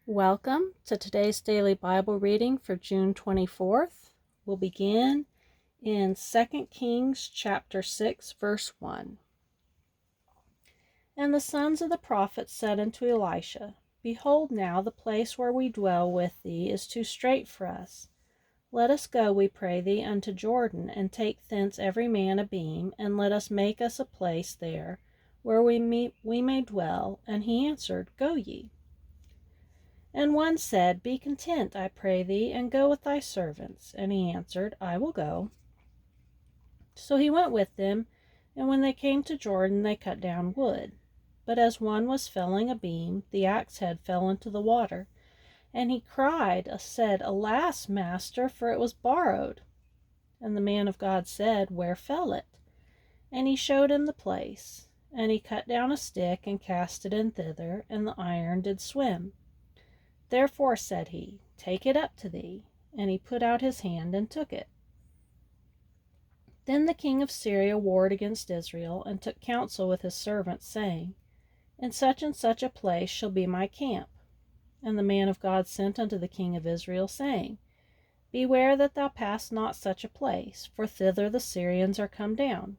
Welcome to today's daily Bible reading for June 24th. We'll begin in 2 Kings chapter 6, verse 1. And the sons of the prophets said unto Elisha, Behold now, the place where we dwell with thee is too strait for us. Let us go, we pray thee, unto Jordan, and take thence every man a beam, and let us make us a place there, where we may dwell. And he answered, Go ye. And one said, Be content, I pray thee, and go with thy servants. And he answered, I will go. So he went with them, and when they came to Jordan, they cut down wood. But as one was felling a beam, the axe head fell into the water. And he cried, said, Alas, master, for it was borrowed. And the man of God said, Where fell it? And he showed him the place. And he cut down a stick, and cast it in thither, and the iron did swim. Therefore said he, Take it up to thee. And he put out his hand and took it. Then the king of Syria warred against Israel, and took counsel with his servants, saying, In such and such a place shall be my camp. And the man of God sent unto the king of Israel, saying, Beware that thou pass not such a place, for thither the Syrians are come down.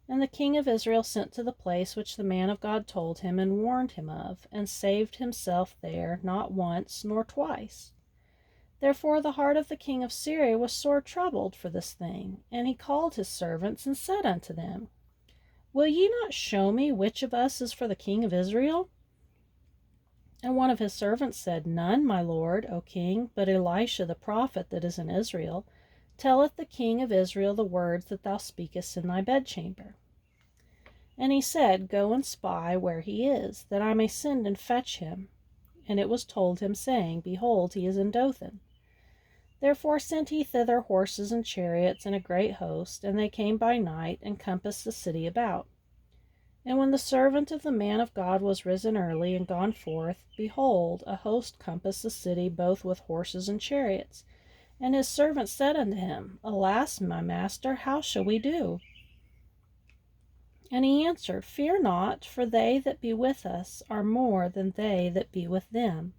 And the king of Israel sent to the place which the man of God told him and warned him of, and saved himself there not once nor twice. Therefore the heart of the king of Syria was sore troubled for this thing, and he called his servants and said unto them, Will ye not show me which of us is for the king of Israel? And one of his servants said, None, my lord, O king, but Elisha the prophet that is in Israel telleth the king of Israel the words that thou speakest in thy bedchamber. And he said, Go and spy where he is, that I may send and fetch him. And it was told him, saying, Behold, he is in Dothan. Therefore sent he thither horses and chariots and a great host, and they came by night, and compassed the city about. And when the servant of the man of God was risen early and gone forth, behold, a host compassed the city both with horses and chariots. And his servant said unto him, Alas, my master, how shall we do? And he answered, Fear not, for they that be with us are more than they that be with them.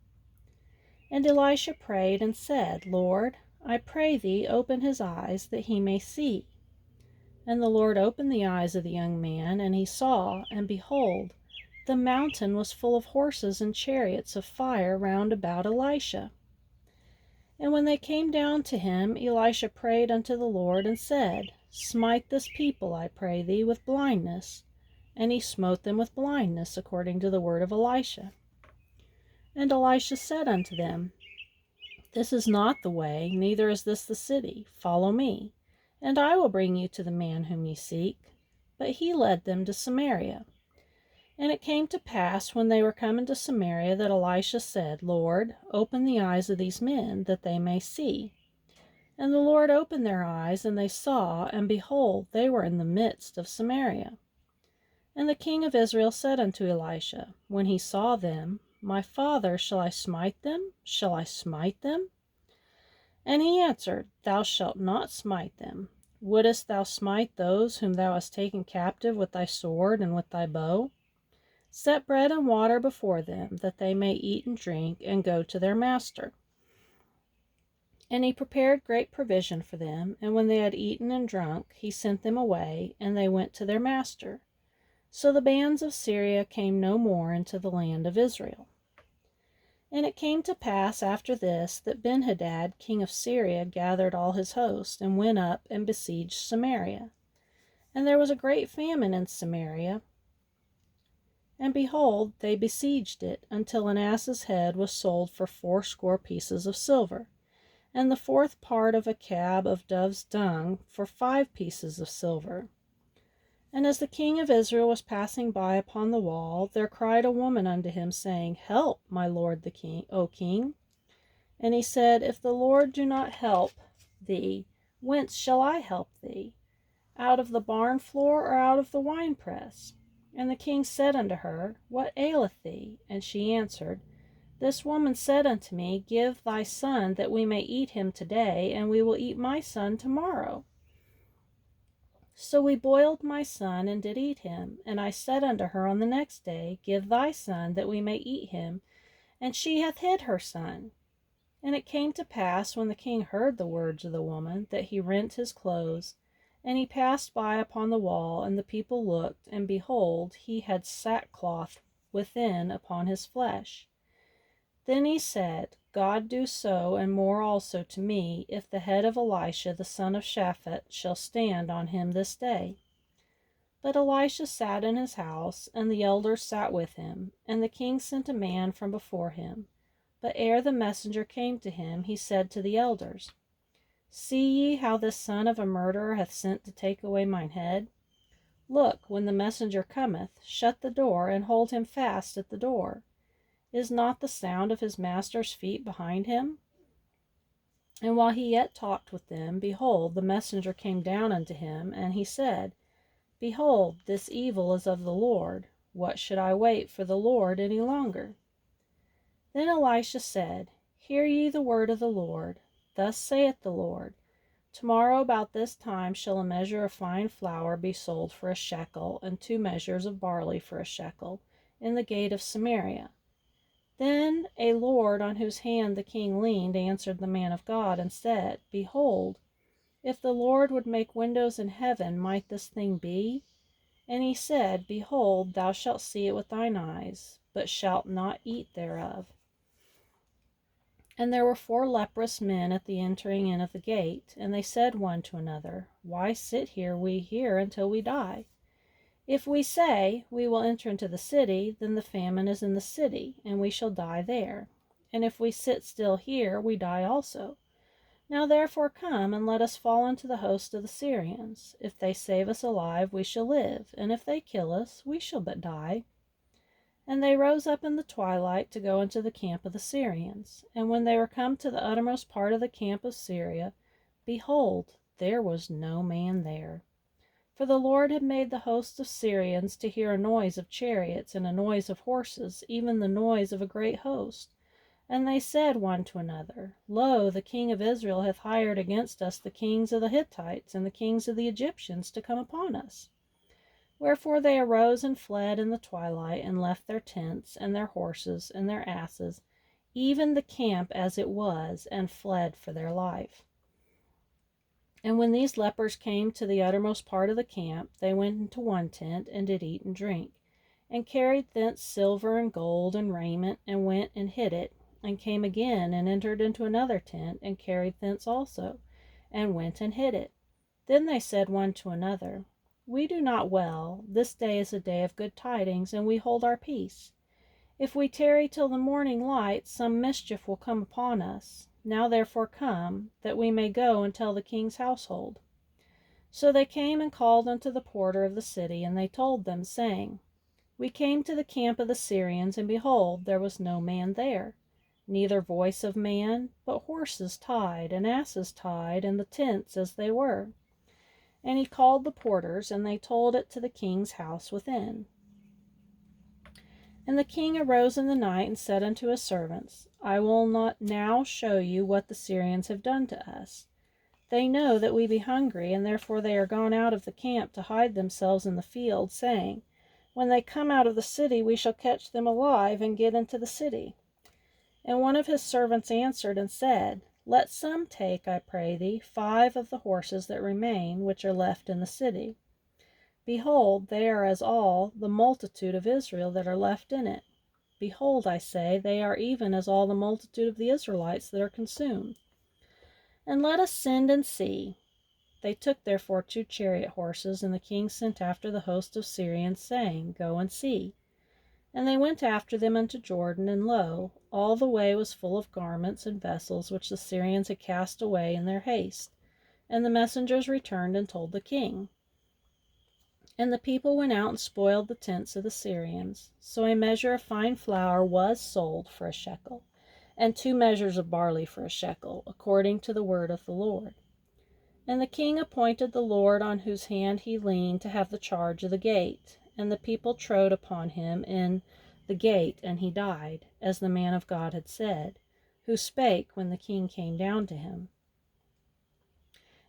And Elisha prayed and said, Lord, I pray thee, open his eyes, that he may see. And the Lord opened the eyes of the young man, and he saw, and behold, the mountain was full of horses and chariots of fire round about Elisha. And when they came down to him, Elisha prayed unto the Lord, and said, Smite this people, I pray thee, with blindness. And he smote them with blindness, according to the word of Elisha. And Elisha said unto them, This is not the way, neither is this the city. Follow me, and I will bring you to the man whom ye seek. But he led them to Samaria. And it came to pass, when they were come into Samaria, that Elisha said, Lord, open the eyes of these men, that they may see. And the Lord opened their eyes, and they saw, and behold, they were in the midst of Samaria. And the king of Israel said unto Elisha, when he saw them, My father, shall I smite them? Shall I smite them? And he answered, Thou shalt not smite them. Wouldest thou smite those whom thou hast taken captive with thy sword and with thy bow? Set bread and water before them, that they may eat and drink, and go to their master. And he prepared great provision for them, and when they had eaten and drunk, he sent them away, and they went to their master. So the bands of Syria came no more into the land of Israel. And it came to pass after this, that Benhadad king of Syria gathered all his host, and went up and besieged Samaria. And there was a great famine in Samaria. And behold, they besieged it, until an ass's head was sold for 80 pieces of silver, and the 4th part of a cab of dove's dung for 5 pieces of silver. And as the king of Israel was passing by upon the wall, there cried a woman unto him, saying, Help, my lord the king, O king. And he said, If the Lord do not help thee, whence shall I help thee? Out of the barn floor, or out of the winepress? And the king said unto her, What aileth thee? And she answered, This woman said unto me, Give thy son, that we may eat him today, and we will eat my son tomorrow. So we boiled my son, and did eat him. And I said unto her on the next day, Give thy son, that we may eat him, and she hath hid her son. And it came to pass, when the king heard the words of the woman, that he rent his clothes, and he passed by upon the wall, and the people looked, and behold, he had sackcloth within upon his flesh. Then he said, God do so, and more also to me, if the head of Elisha the son of Shaphat shall stand on him this day. But Elisha sat in his house, and the elders sat with him, and the king sent a man from before him. But ere the messenger came to him, he said to the elders, See ye how this son of a murderer hath sent to take away mine head? Look, when the messenger cometh, shut the door, and hold him fast at the door. Is not the sound of his master's feet behind him? And while he yet talked with them, behold, the messenger came down unto him, and he said, Behold, this evil is of the Lord. What should I wait for the Lord any longer? Then Elisha said, Hear ye the word of the Lord. Thus saith the Lord, Tomorrow about this time shall a measure of fine flour be sold for a shekel, and 2 measures of barley for a shekel, in the gate of Samaria. Then a lord on whose hand the king leaned answered the man of God, and said, Behold, if the Lord would make windows in heaven, might this thing be? And he said, Behold, thou shalt see it with thine eyes, but shalt not eat thereof. And there were 4 leprous men at the entering in of the gate, and they said one to another, Why sit we here until we die? If we say, We will enter into the city, then the famine is in the city, and we shall die there. And if we sit still here, we die also. Now therefore come, and let us fall into the host of the Syrians. If they save us alive, we shall live, and if they kill us, we shall but die. And they rose up in the twilight to go into the camp of the Syrians. And when they were come to the uttermost part of the camp of Syria, behold, there was no man there. For the Lord had made the host of Syrians to hear a noise of chariots and a noise of horses, even the noise of a great host. And they said one to another, Lo, the king of Israel hath hired against us the kings of the Hittites and the kings of the Egyptians to come upon us. Wherefore they arose and fled in the twilight, and left their tents, and their horses, and their asses, even the camp as it was, and fled for their life. And when these lepers came to the uttermost part of the camp, they went into one tent, and did eat and drink, and carried thence silver and gold and raiment, and went and hid it, and came again, and entered into another tent, and carried thence also, and went and hid it. Then they said one to another, We do not well. This day is a day of good tidings, and we hold our peace. If we tarry till the morning light, some mischief will come upon us. Now therefore come, that we may go and tell the king's household. So they came and called unto the porter of the city, and they told them, saying, We came to the camp of the Syrians, and behold, there was no man there, neither voice of man, but horses tied, and asses tied, and the tents as they were. And he called the porters, and they told it to the king's house within. And the king arose in the night, and said unto his servants, I will not now show you what the Syrians have done to us. They know that we be hungry, and therefore they are gone out of the camp to hide themselves in the field, saying, When they come out of the city, we shall catch them alive, and get into the city. And one of his servants answered and said, Let some take, I pray thee, 5 of the horses that remain, which are left in the city. Behold, they are as all the multitude of Israel that are left in it. Behold, I say, they are even as all the multitude of the Israelites that are consumed. And let us send and see. They took therefore 2 chariot horses, and the king sent after the host of Syrians, saying, Go and see. And they went after them unto Jordan, and lo, all the way was full of garments and vessels which the Syrians had cast away in their haste. And the messengers returned and told the king. And the people went out and spoiled the tents of the Syrians. So a measure of fine flour was sold for a shekel, and 2 measures of barley for a shekel, according to the word of the Lord. And the king appointed the Lord on whose hand he leaned to have the charge of the gate. And the people trode upon him in the gate, and he died, as the man of God had said, who spake when the king came down to him.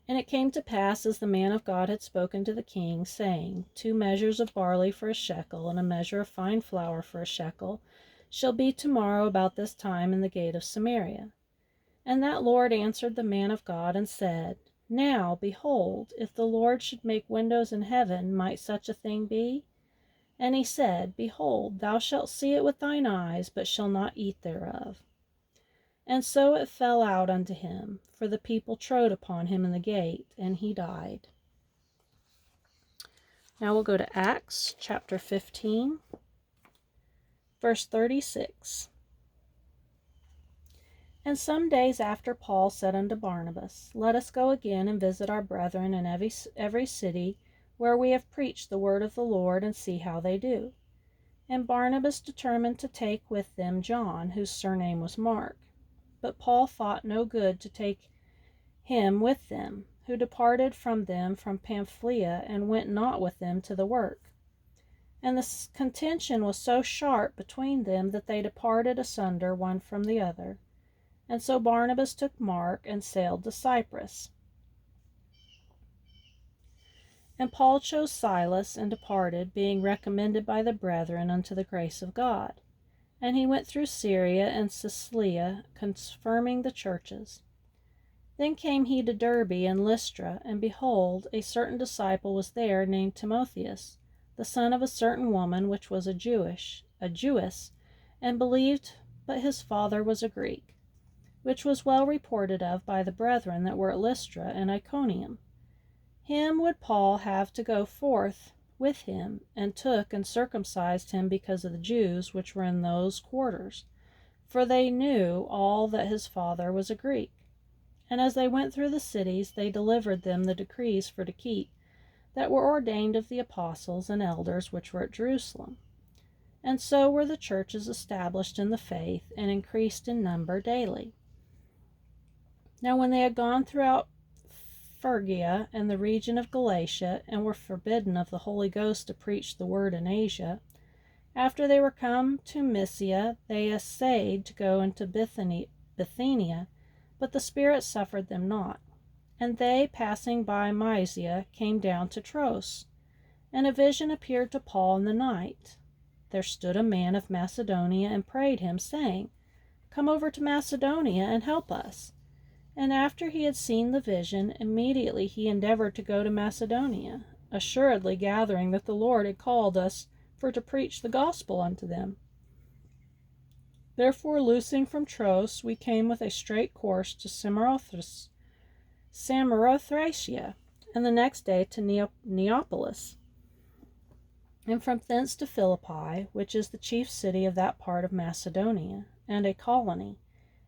And it came to pass, as the man of God had spoken to the king, saying, 2 measures of barley for a shekel, and a measure of fine flour for a shekel, shall be tomorrow about this time in the gate of Samaria. And that Lord answered the man of God and said, Now, behold, if the Lord should make windows in heaven, might such a thing be? And he said, Behold, thou shalt see it with thine eyes, but shalt not eat thereof. And so it fell out unto him, for the people trode upon him in the gate, and he died. Now we'll go to Acts chapter 15, verse 36. And some days after Paul said unto Barnabas, Let us go again and visit our brethren in every city where we have preached the word of the Lord, and see how they do. And Barnabas determined to take with them John, whose surname was Mark. But Paul thought no good to take him with them, who departed from them from Pamphylia, and went not with them to the work. And the contention was so sharp between them that they departed asunder one from the other. And so Barnabas took Mark and sailed to Cyprus. And Paul chose Silas and departed, being recommended by the brethren unto the grace of God. And he went through Syria and Cilicia, confirming the churches. Then came he to Derbe and Lystra, and behold, a certain disciple was there, named Timotheus, the son of a certain woman which was a Jewess, and believed, but his father was a Greek, which was well reported of by the brethren that were at Lystra and Iconium. Him would Paul have to go forth with him, and took and circumcised him because of the Jews which were in those quarters, for they knew all that his father was a Greek. And as they went through the cities, they delivered them the decrees for to keep, that were ordained of the apostles and elders which were at Jerusalem. And so were the churches established in the faith, and increased in number daily. Now when they had gone throughout Phrygia and the region of Galatia, and were forbidden of the Holy Ghost to preach the word in Asia, after they were come to Mysia, they essayed to go into Bithynia, but the Spirit suffered them not. And they, passing by Mysia, came down to Troas. And a vision appeared to Paul in the night. There stood a man of Macedonia and prayed him, saying, Come over to Macedonia and help us. And after he had seen the vision, immediately he endeavored to go to Macedonia, assuredly gathering that the Lord had called us for to preach the gospel unto them. Therefore, loosing from Troas, we came with a straight course to Samothracia, and the next day to Neapolis, and from thence to Philippi, which is the chief city of that part of Macedonia, and a colony.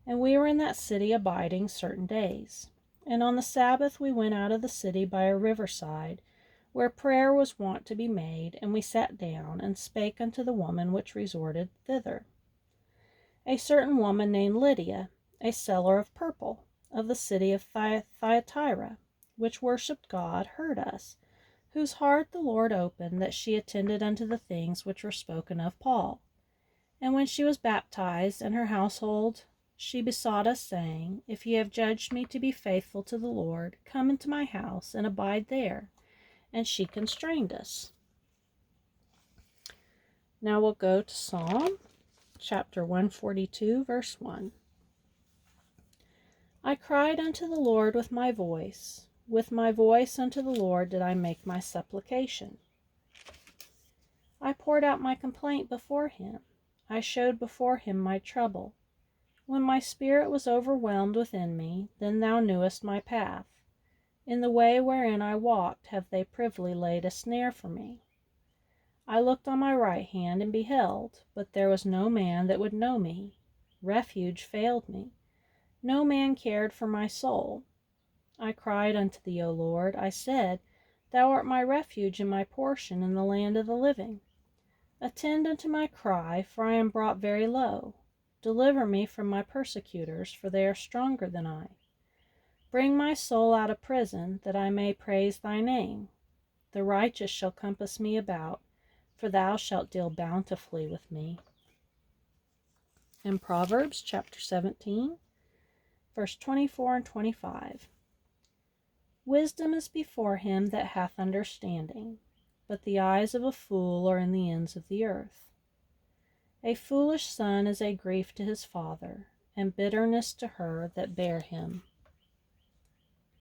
And we were in that city abiding certain days. And on the Sabbath we went out of the city by a riverside, where prayer was wont to be made, and we sat down, and spake unto the woman which resorted thither. A certain woman named Lydia, a seller of purple, of the city of Thyatira, which worshipped God, heard us, whose heart the Lord opened, that she attended unto the things which were spoken of Paul. And when she was baptized, and her household, she besought us, saying, If ye have judged me to be faithful to the Lord, come into my house, and abide there. And she constrained us. Now we'll go to Psalm chapter 142, verse 1. I cried unto the Lord with my voice unto the Lord did I make my supplication. I poured out my complaint before him, I showed before him my trouble. When my spirit was overwhelmed within me, then thou knewest my path. In the way wherein I walked have they privily laid a snare for me. I looked on my right hand and beheld, but there was no man that would know me. Refuge failed me. No man cared for my soul. I cried unto thee, O Lord. I said, Thou art my refuge and my portion in the land of the living. Attend unto my cry, for I am brought very low. Deliver me from my persecutors, for they are stronger than I. Bring my soul out of prison, that I may praise thy name. The righteous shall compass me about, for thou shalt deal bountifully with me. In Proverbs chapter 17, verse 24 and 25. Wisdom is before him that hath understanding, but the eyes of a fool are in the ends of the earth. A foolish son is a grief to his father, and bitterness to her that bare him.